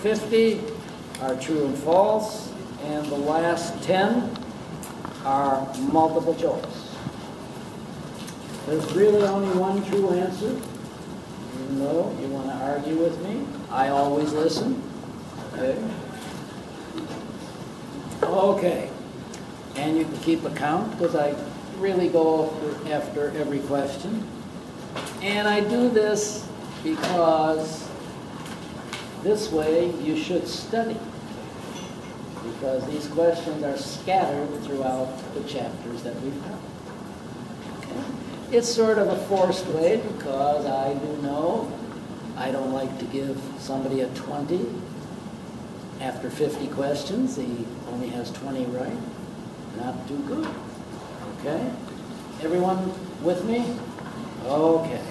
50 are true and false, and the last 10 are multiple choice. There's really only one true answer. Even though you want to argue with me, I always listen. Okay? Okay. And you can keep a count, because I really go after every question. And I do this because this way you should study, because these questions are scattered throughout the chapters that we've done. Okay? It's sort of a forced way, because I do know I don't like to give somebody a 20 after 50 questions. He only has 20 right. Not too good. Okay? Everyone with me? Okay.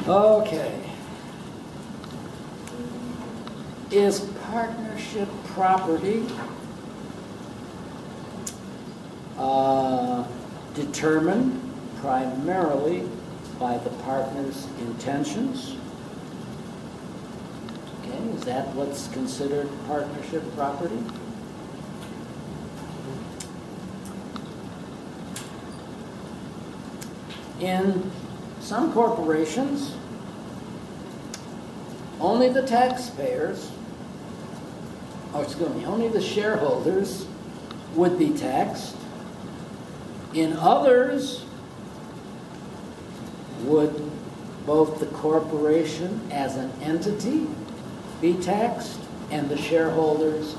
Okay. Is partnership property determined primarily by the partner's intentions? Okay, is that what's considered partnership property? In some corporations, only the taxpayers, only the shareholders would be taxed. In others, would both the corporation as an entity be taxed and the shareholders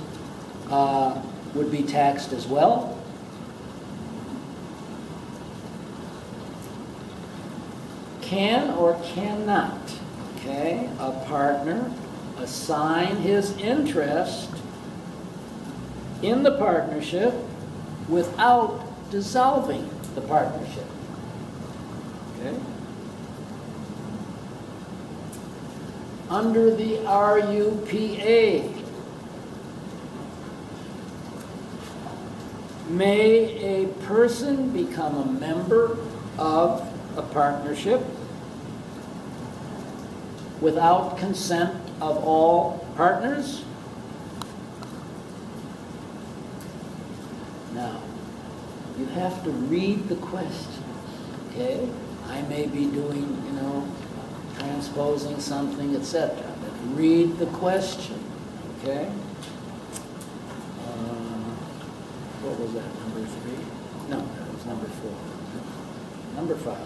would be taxed as well? Can or cannot, okay, a partner assign his interest in the partnership without dissolving the partnership? Okay. Under the RUPA, may a person become a member of a partnership without consent of all partners? Now, you have to read the questions, okay? I may be doing, transposing something, etc. But read the question, okay? What was that, number 3? No, that was number 4. Number 5.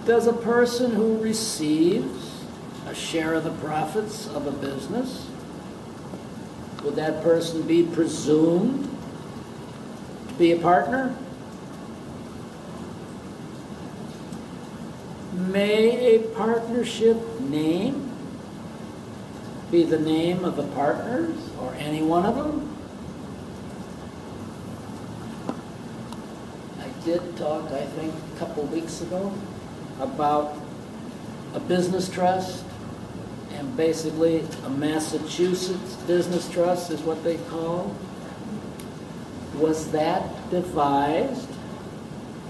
Does a person who receives a share of the profits of a business, would that person be presumed to be a partner? May a partnership name be the name of the partners or any one of them? I did talk, I think, a couple weeks ago about a business trust, and basically a Massachusetts business trust is what they call. Was that devised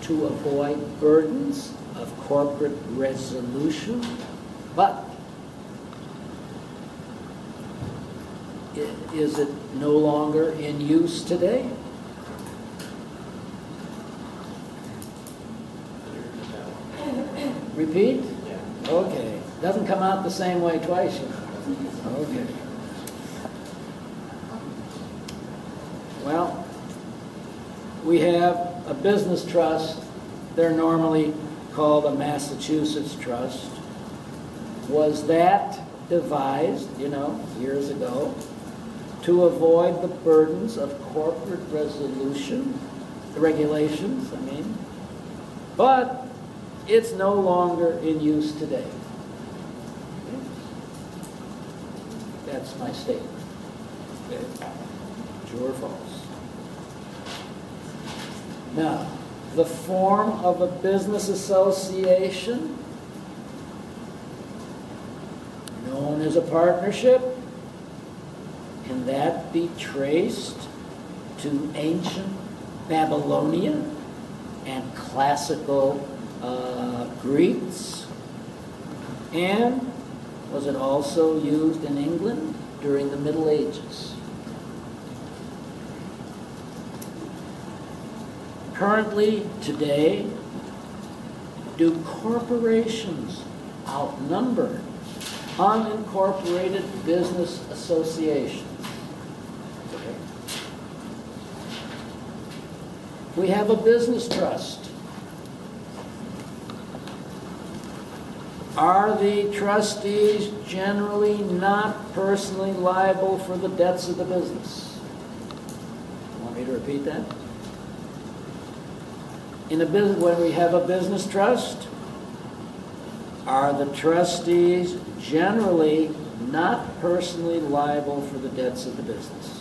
to avoid burdens of corporate resolution? But is it no longer in use today? Repeat? Yeah. Okay. Doesn't come out the same way twice, you know. Okay. Well, we have a business trust. They're normally called a Massachusetts trust. Was that devised, years ago, to avoid the burdens of corporate resolution, the regulations, but it's no longer in use today. Okay? That's my statement. Okay? True or false? Now, the form of a business association, known as a partnership, can that be traced to ancient Babylonia and classical Greeks? And was it also used in England during the Middle Ages? Currently, today, do corporations outnumber unincorporated business associations? Okay. We have a business trust. Are the trustees generally not personally liable for the debts of the business? Want me to repeat that? In a business, when we have a business trust, are the trustees generally not personally liable for the debts of the business?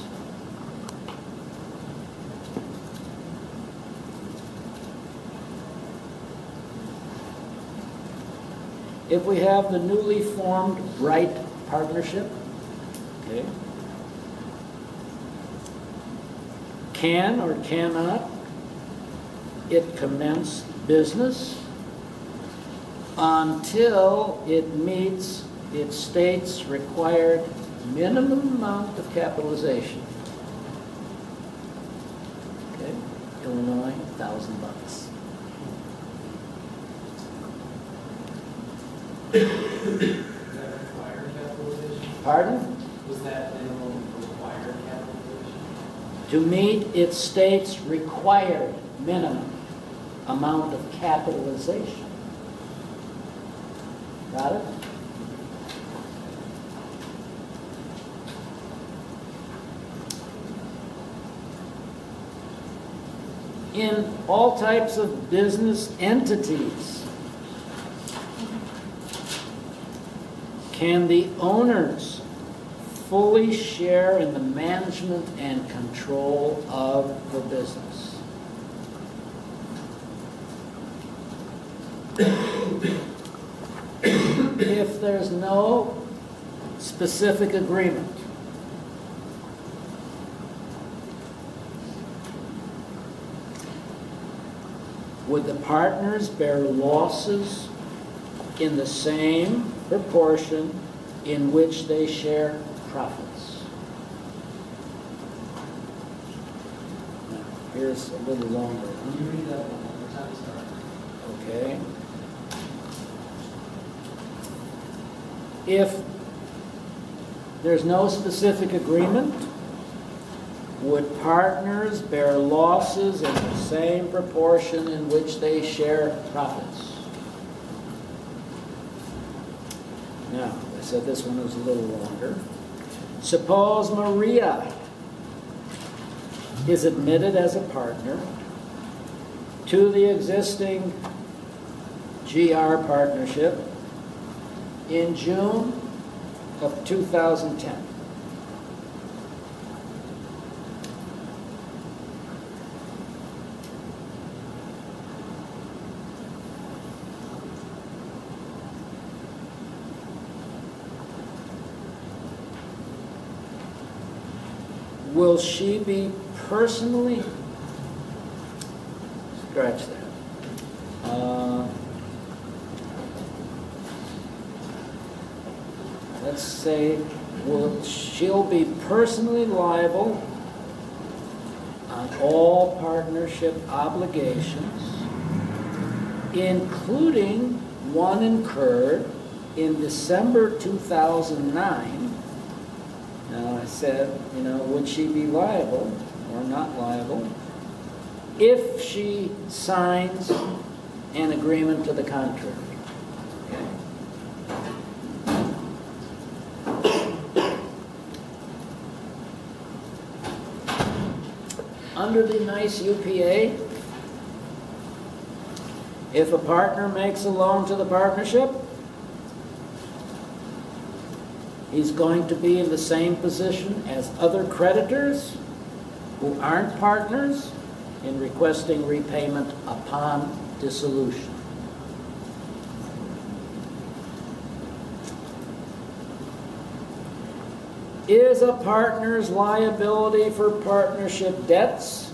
If we have the newly formed Bright Partnership, okay, can or cannot it commence business until it meets its state's required minimum amount of capitalization? Okay, Illinois, $1,000. Does that require capitalization? Pardon? Was that minimum required capitalization? To meet its state's required minimum amount of capitalization. Got it? In all types of business entities, can the owners fully share in the management and control of the business? If there's no specific agreement, would the partners bear losses in the same proportion in which they share profits? Now, here's a little longer. Can you read that one more time? Sorry. Okay. If there's no specific agreement, would partners bear losses in the same proportion in which they share profits? Now, I said this one was a little longer. Suppose Maria is admitted as a partner to the existing GR partnership in June of 2010. Will she be personally, scratch that, let's say, she'll be personally liable on all partnership obligations, including one incurred in December 2009. Now I said, would she be liable or not liable if she signs an agreement to the contrary? Under the nice UPA, if a partner makes a loan to the partnership, he's going to be in the same position as other creditors who aren't partners in requesting repayment upon dissolution. Is a partner's liability for partnership debts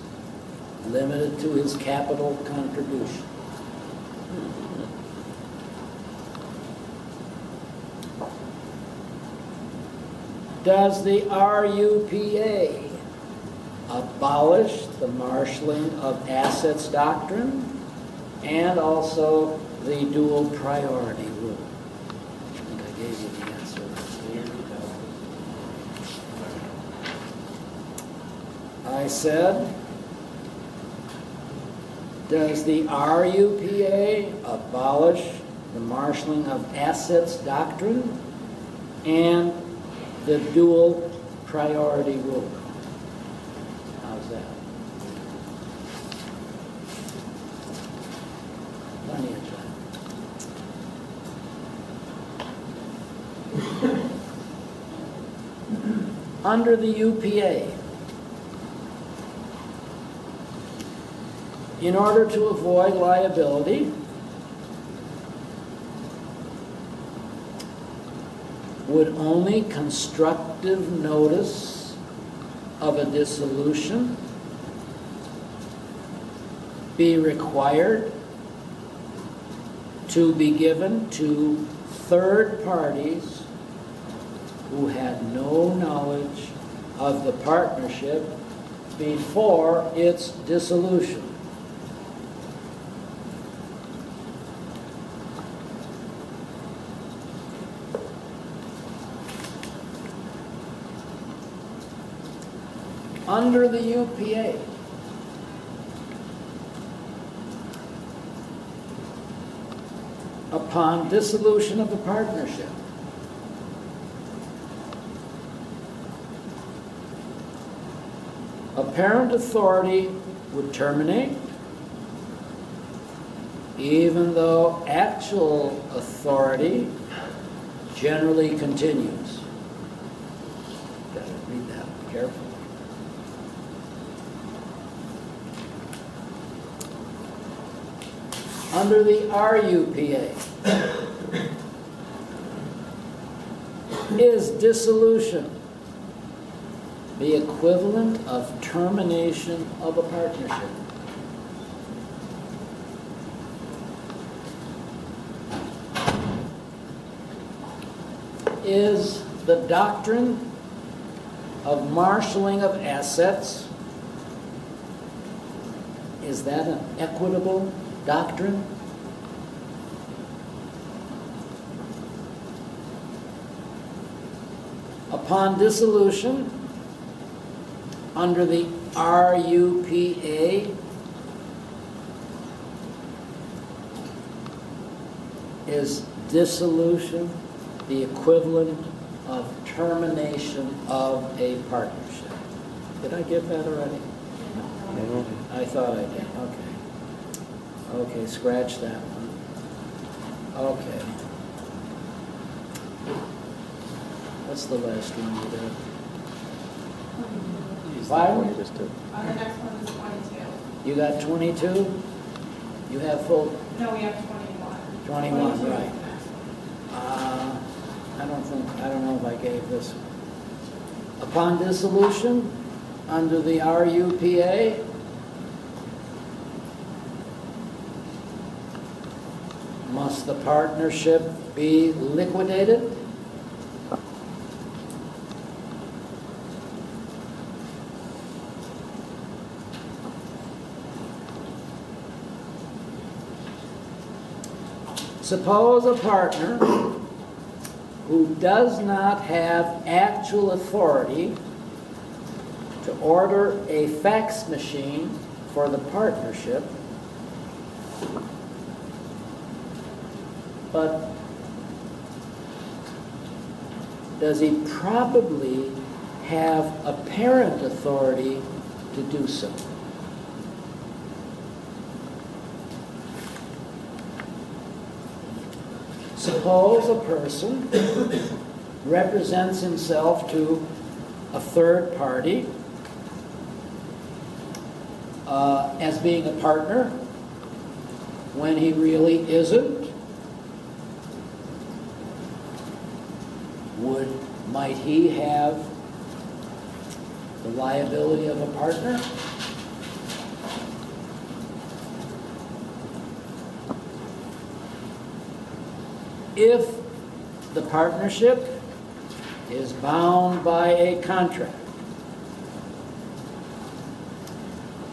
limited to his capital contribution? Does the RUPA abolish the marshaling of assets doctrine and also the dual priority rule? I think I gave you the answer. I said, does the RUPA abolish the marshaling of assets doctrine and the dual priority rule? How's that? Plenty of time. Under the UPA, in order to avoid liability, would only constructive notice of a dissolution be required to be given to third parties who had no knowledge of the partnership before its dissolution? Under the UPA, upon dissolution of the partnership, apparent authority would terminate, even though actual authority generally continues. Gotta read that carefully. Under the RUPA, is dissolution the equivalent of termination of a partnership? Is the doctrine of marshaling of assets, is that an equitable doctrine? Upon dissolution, under the RUPA, is dissolution the equivalent of termination of a partnership? Did I give that already? No. I thought I did. Okay. Okay, scratch that one. Okay. What's the last one you did? Pardon? The next one is 22. You got 22? You have full? No, we have 21. 21, 22 right. is the next one. I don't know if I gave this one. Upon dissolution, under the RUPA, must the partnership be liquidated? Suppose a partner who does not have actual authority to order a fax machine for the partnership, but does he probably have apparent authority to do so? Suppose a person represents himself to a third party as being a partner when he really isn't. Might he have the liability of a partner? If the partnership is bound by a contract,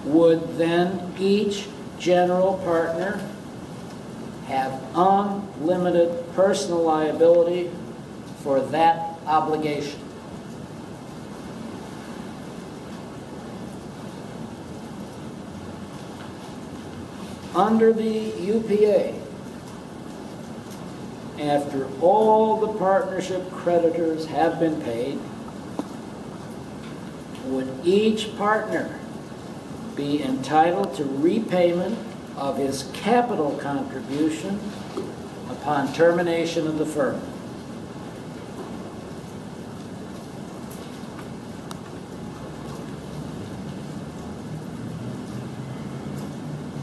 would then each general partner have unlimited personal liability for that obligation? Under the UPA, after all the partnership creditors have been paid, would each partner be entitled to repayment of his capital contribution upon termination of the firm?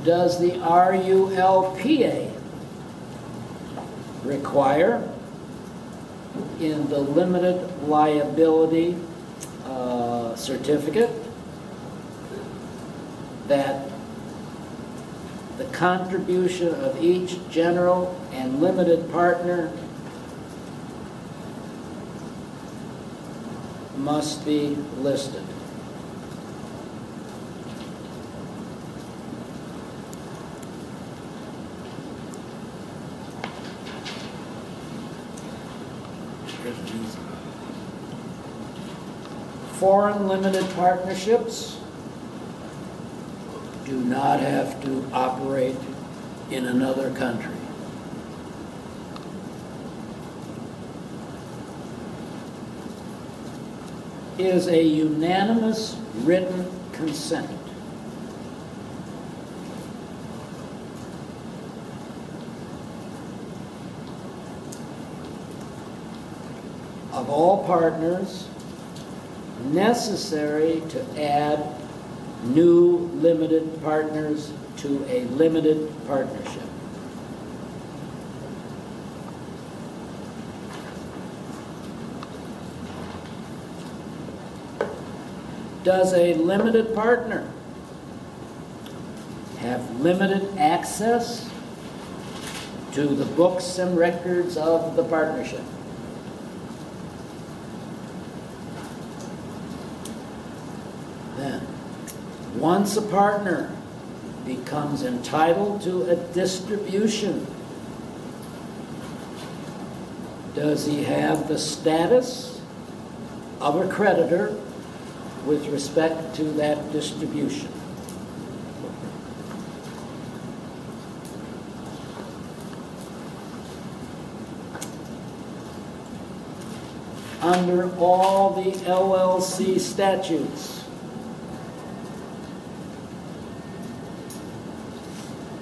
Does the RULPA require in the limited liability certificate that the contribution of each general and limited partner must be listed? Foreign limited partnerships do not have to operate in another country. Is a unanimous written consent of all partners necessary to add new limited partners to a limited partnership? Does a limited partner have limited access to the books and records of the partnership? Then, once a partner becomes entitled to a distribution, does he have the status of a creditor with respect to that distribution? Under all the LLC statutes,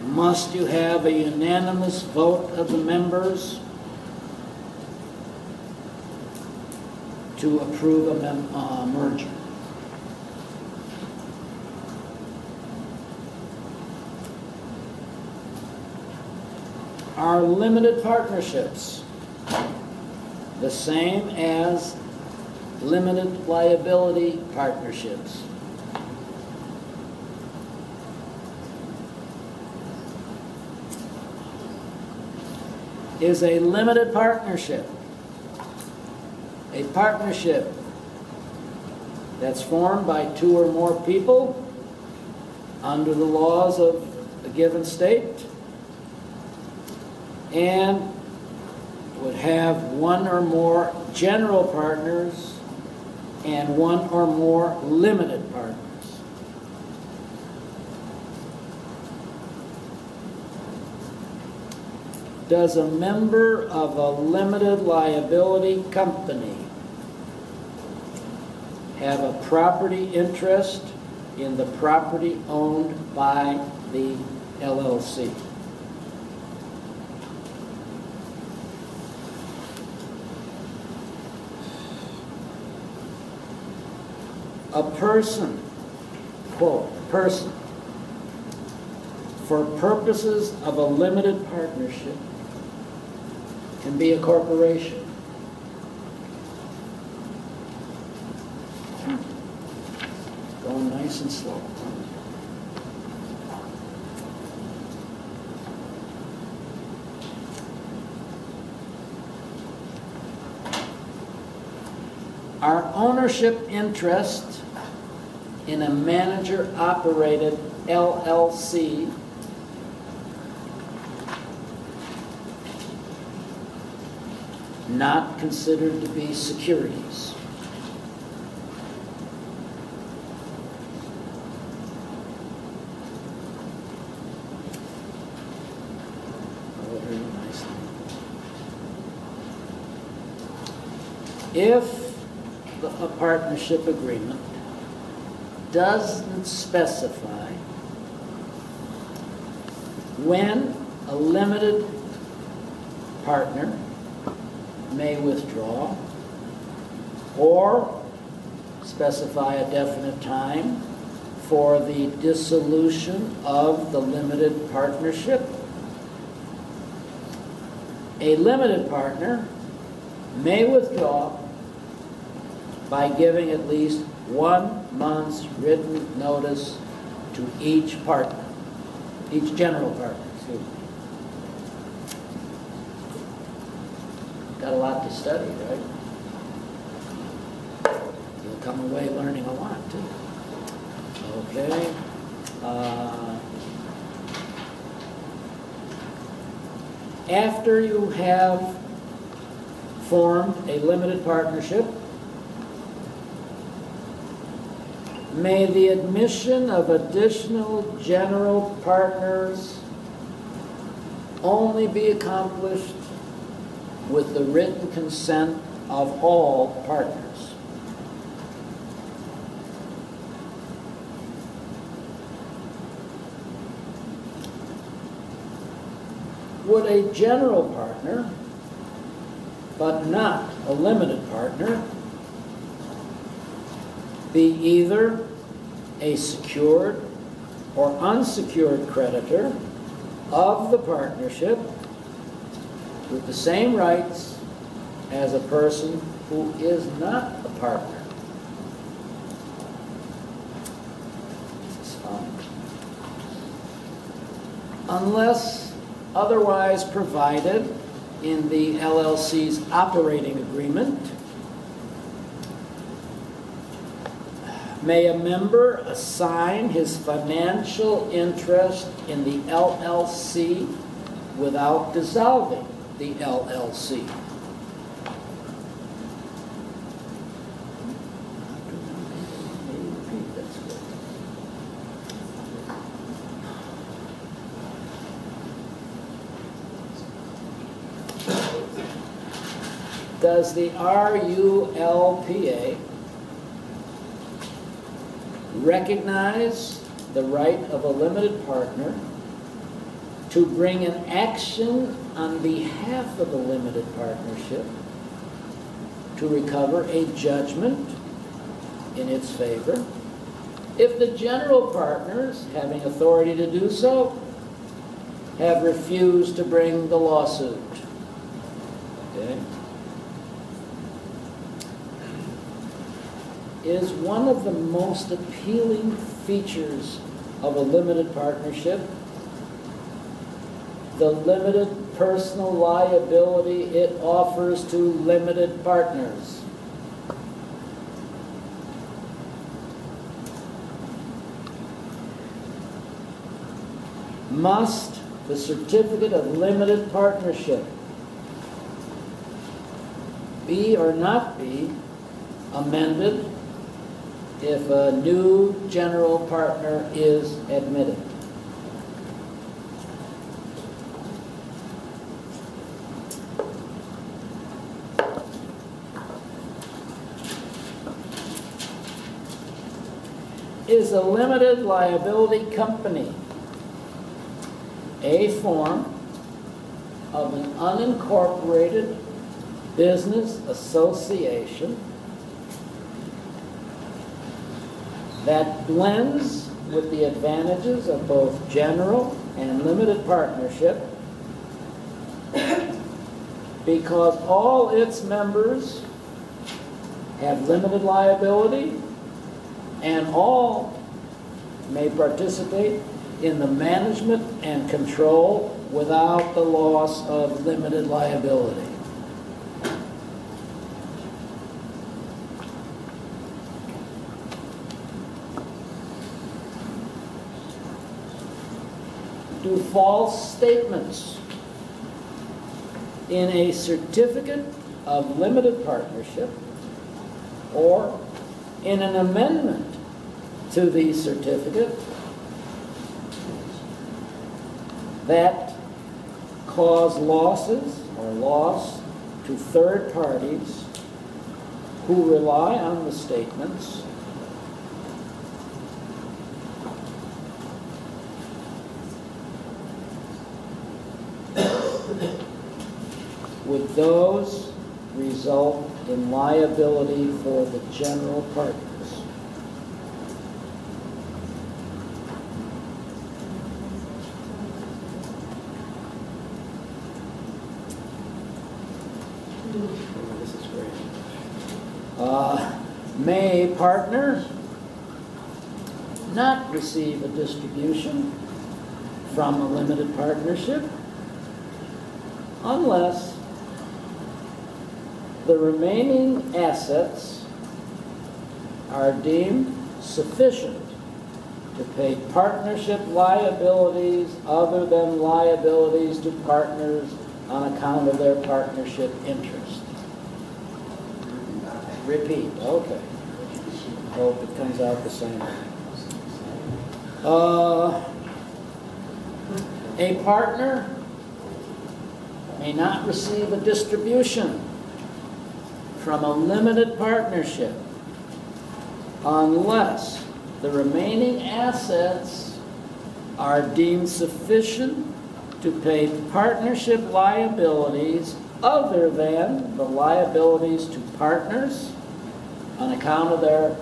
must you have a unanimous vote of the members to approve a merger? Are limited partnerships the same as limited liability partnerships? Is a limited partnership a partnership that's formed by two or more people under the laws of a given state and would have one or more general partners and one or more limited partners? Does a member of a limited liability company have a property interest in the property owned by the LLC? A person, quote, person, for purposes of a limited partnership can be a corporation. Going nice and slow. Our ownership interest in a manager-operated LLC not considered to be securities. Oh, very nicely. If a partnership agreement doesn't specify when a limited partner may withdraw or specify a definite time for the dissolution of the limited partnership, a limited partner may withdraw by giving at least 1 month's written notice to each partner, each general partner, excuse me. Got a lot to study, right? You'll come away learning a lot, too. Okay. After you have formed a limited partnership, may the admission of additional general partners only be accomplished with the written consent of all partners. Would a general partner, but not a limited partner, be either a secured or unsecured creditor of the partnership with the same rights as a person who is not a partner? This is fun. Unless otherwise provided in the LLC's operating agreement, may a member assign his financial interest in the LLC without dissolving the LLC. Does the RULPA recognize the right of a limited partner to bring an action on behalf of the limited partnership to recover a judgment in its favor if the general partners, having authority to do so, have refused to bring the lawsuit? Okay. Is one of the most appealing features of a limited partnership the limited personal liability it offers to limited partners? Must the certificate of limited partnership be or not be amended if a new general partner is admitted? Is a limited liability company a form of an unincorporated business association that blends with the advantages of both general and limited partnership because all its members have limited liability and all may participate in the management and control without the loss of limited liability? do false statements in a certificate of limited partnership or in an amendment to the certificate that cause losses or loss to third parties who rely on the statements would those result in liability for the general partners? Oh, this is great. May a partner not receive a distribution from a limited partnership unless the remaining assets are deemed sufficient to pay partnership liabilities other than liabilities to partners on account of their partnership interest. Repeat, okay. Hope it comes out the same way. A partner may not receive a distribution from a limited partnership unless the remaining assets are deemed sufficient to pay partnership liabilities other than the liabilities to partners on account of their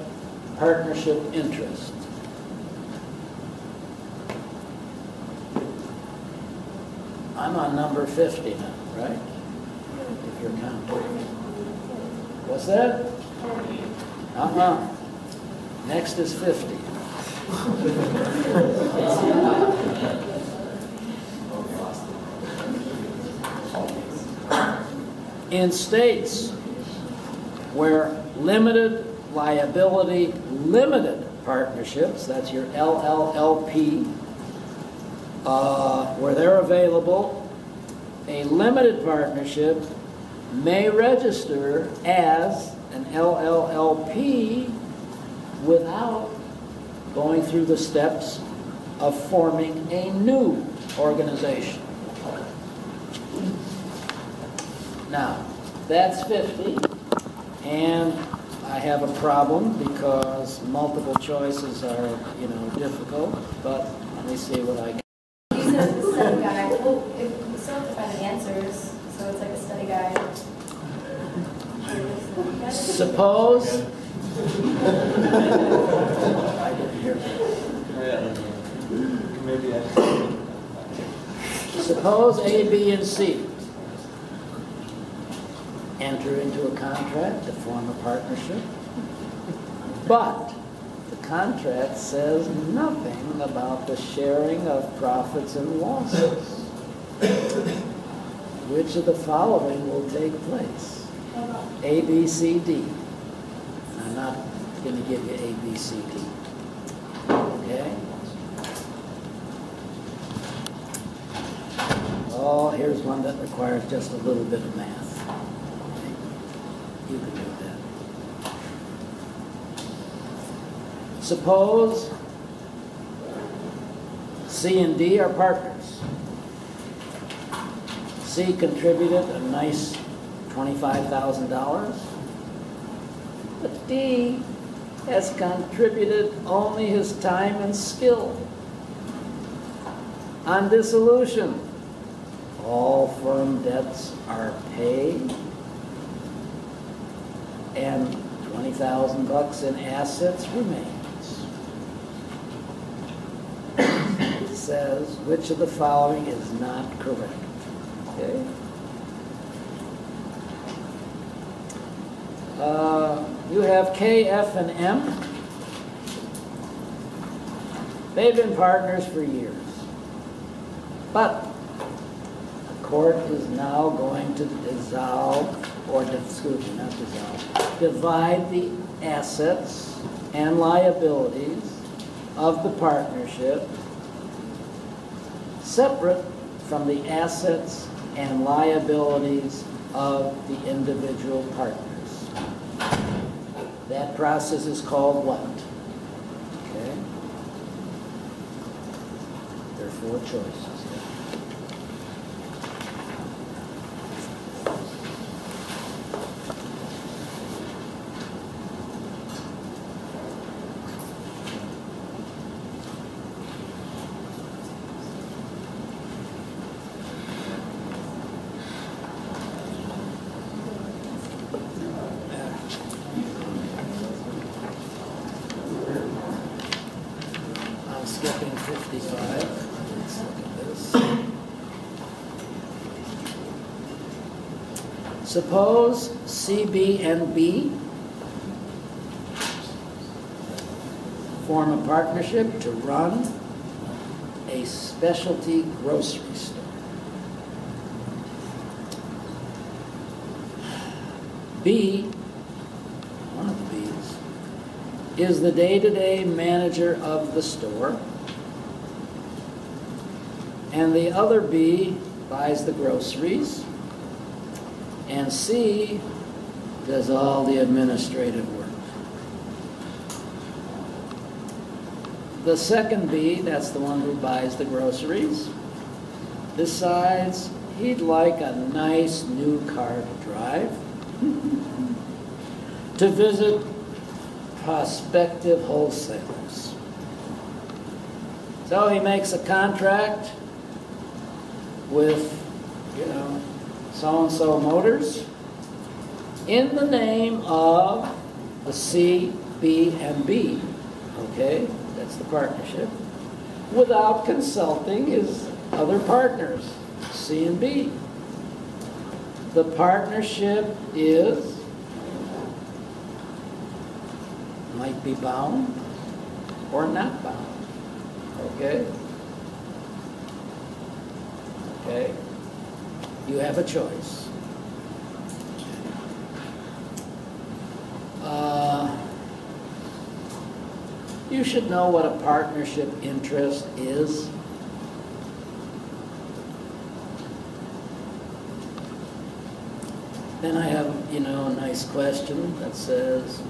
partnership interest. I'm on number 50 now, right? If you're counting. What's that? 40. Next is 50. In states where limited liability, limited partnerships, that's your LLLP, where they're available, a limited partnership may register as an LLLP without going through the steps of forming a new organization. Now, that's 50, and I have a problem because multiple choices are, difficult, but let me see what I can. You said it's a study guide. Well, if we still have to find the answers, so it's like a study guide. Suppose suppose A, B, and C enter into a contract to form a partnership, but the contract says nothing about the sharing of profits and losses. Which of the following will take place? A, B, C, D. I'm not going to give you A, B, C, D. Okay? Oh, here's one that requires just a little bit of math. Okay? You can do that. Suppose C and D are partners. C contributed a nice $25,000, but D has contributed only his time and skill. On dissolution, all firm debts are paid and $20,000 in assets remains. It says which of the following is not correct. Okay? You have K, F, and M. They've been partners for years. But the court is now going to divide the assets and liabilities of the partnership separate from the assets and liabilities of the individual partners. That process is called what? Okay? There are 4 choices here. I'm skipping 55. Let's look at this. Suppose C, B, and B form a partnership to run a specialty grocery store. B, one of the B's, is the day-to-day manager of the store, and the other B buys the groceries, and C does all the administrative work. The second B, that's the one who buys the groceries, decides he'd like a nice new car to drive, to visit prospective wholesalers. So he makes a contract with, so-and-so Motors in the name of the C, B, and B. Okay, that's the partnership. Without consulting his other partners, C and B. The partnership might be bound or not bound. Okay? Okay? You have a choice. You should know what a partnership interest is. Then I have, a nice question that says,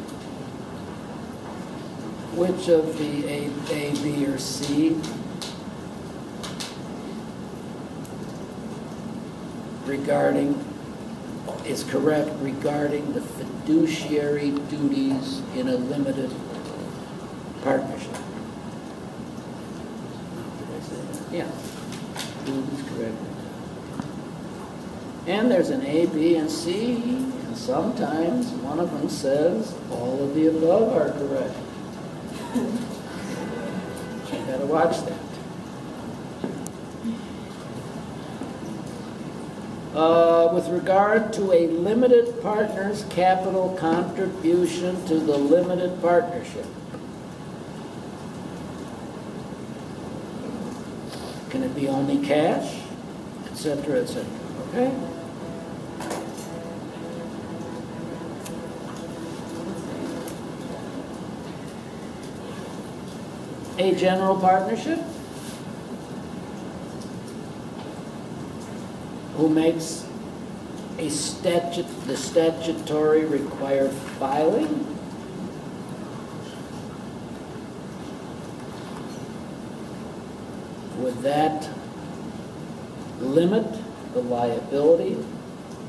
which of the A, B, or C is correct regarding the fiduciary duties in a limited partnership? Did I say that? Yeah. Duties correct. And there's an A, B, and C, and sometimes one of them says all of the above are correct. You gotta watch that. With regard to a limited partner's capital contribution to the limited partnership, can it be only cash, etc., etc.? Okay? A general partnership, who makes the statutory required filing, would that limit the liability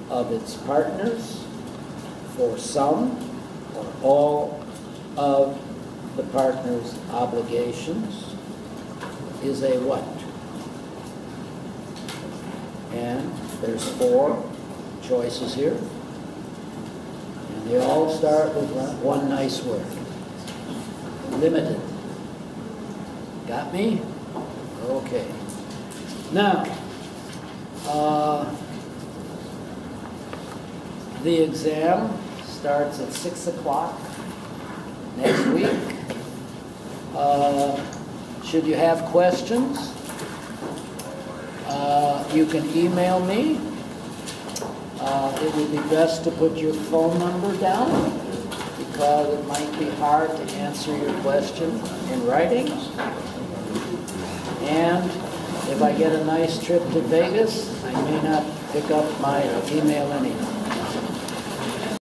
of its partners for some or all of the partner's obligations? Is a what? And there's 4 choices here. And they all start with one nice word. Limited. Got me? Okay. Now, the exam starts at 6 o'clock next week. Should you have questions, you can email me. It would be best to put your phone number down because it might be hard to answer your question in writing. And if I get a nice trip to Vegas, I may not pick up my email anyway.